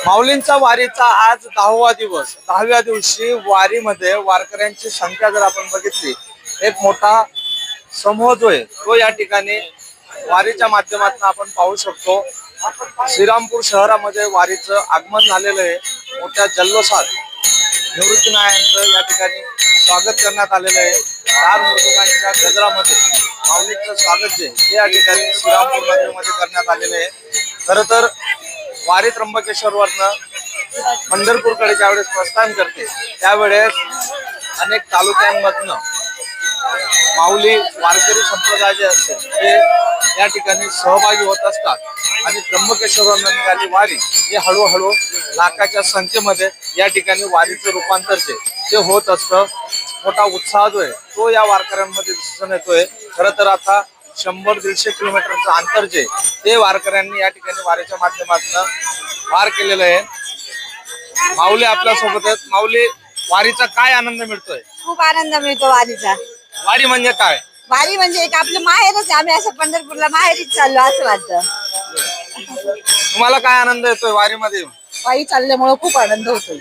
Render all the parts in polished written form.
माऊलींचा वारीचा आज 10वा दिवस. 10व्या दिवशी वारीमध्ये वारकऱ्यांची संख्या जर आपण बघितली, एक मोठा समूह जो आहे तो या ठिकाणी वारीच्या माध्यमातून आपण पाहू शकतो. श्रीरामपूर शहरामध्ये वारीचं आगमन झालेलं आहे. मोठ्या जल्लोषात निवृत्तीनारायणांचं या ठिकाणी स्वागत करण्यात आलेलं आहे. चार मृदुंगांच्या गजरामध्ये माऊलींचं स्वागत जे ते या ठिकाणी श्रीरामपूर नगरीमध्ये करण्यात आलेलं आहे. खरं तर वारी त्र्यंबकेश्वरवरनं पंढरपूरकडे ज्यावेळेस प्रस्थान करते त्यावेळेस अनेक तालुक्यांमधनं माऊली वारकरी संप्रदाय जे असते ते या ठिकाणी सहभागी होत असतात आणि त्र्यंबकेश्वर निघाली वारी ही हळूहळू लाखाच्या संख्येमध्ये या ठिकाणी वारीचं रूपांतर ते होत असतं. मोठा उत्साह जो आहे तो या वारकऱ्यांमध्ये दिसून येतोय. खरं तर आता 100-150 किलोमीटरचं अंतर जे ते वारकऱ्यांनी या ठिकाणी वारीच्या माध्यमातून पार केलेलं आहे. माऊली आपल्या सोबत आहेत. माऊली, वारीचा काय आनंद मिळतोय? खूप आनंद मिळतो वारीचा. वारी म्हणजे काय? वारी म्हणजे एक आपलं माहेरच. आम्ही असं पंढरपूरला माहेरीच चाललो असं वाटतं. तुम्हाला काय आनंद येतोय वारीमध्ये? वारी चालल्यामुळे खूप आनंद होतोय.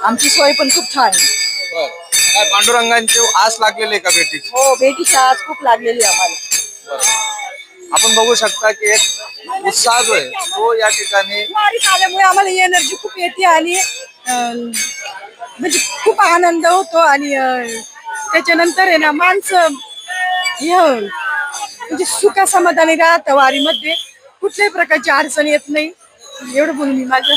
आमची सोय पण खूप छान आहे. काय पांडुरंगांची आस लागलेली आहे का भेटीची? हो, भेटीची आस खूप लागलेली आम्हाला. आपण बघू शकता की एक उत्साह जो आहे तो या ठिकाणी वारी चालल्यामुळे आम्हाला एनर्जी खूप येते आणि म्हणजे खूप आनंद होतो आणि त्याच्यानंतर आहे ना माणसं म्हणजे सुख समाधानी राहतं. वारीमध्ये कुठल्याही प्रकारची अडचण येत नाही. एवढं बोलून मी माझं.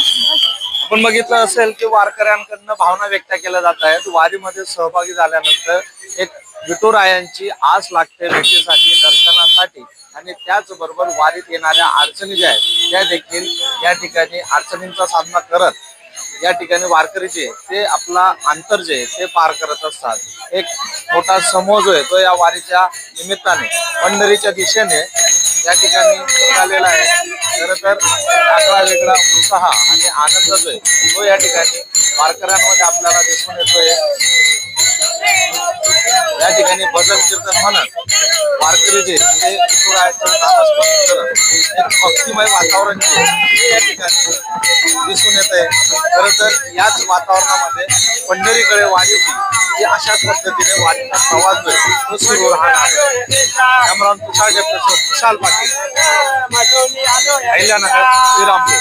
आपण बघितलं असेल की वारकऱ्यांकडनं भावना व्यक्त केल्या जात आहेत. वारीमध्ये सहभागी झाल्यानंतर एक विठुरायांची आस लागते भेटीसाठी, दर्शनासाठी आणि त्याचबरोबर वारीत येणाऱ्या अडचणी ज्या आहेत त्या देखील या ठिकाणी अडचणींचा सामना करत या ठिकाणी वारकरी जे ते आपला अंतर जे ते पार करत असतात. एक मोठा समूह जो आहे तो या वारीच्या निमित्ताने पंढरीच्या दिशेने या ठिकाणी निघालेला आहे. खरं तर आगळा वेगळा उत्साह आणि आनंद जो आहे तो या ठिकाणी वारकऱ्यांमध्ये आपल्याला दिसून येतोय. या ठिकाणी भजन कीर्तन म्हणत वारकरी जे ते विठुरायाचं नामस्मरण करत एक भक्तिमय वातावरण जे ते या ठिकाणी दिसून येत आहे. खरं तर याच वातावरणामध्ये पंढरीकडे वारीची ही अशाच पद्धतीने वारीचा प्रवास जो आहे तो सुरू राहणार आहे. कॅमेरामन तुषार जगताप, विशाल पाटील, अहिल्यानगर, श्रीरामपूर.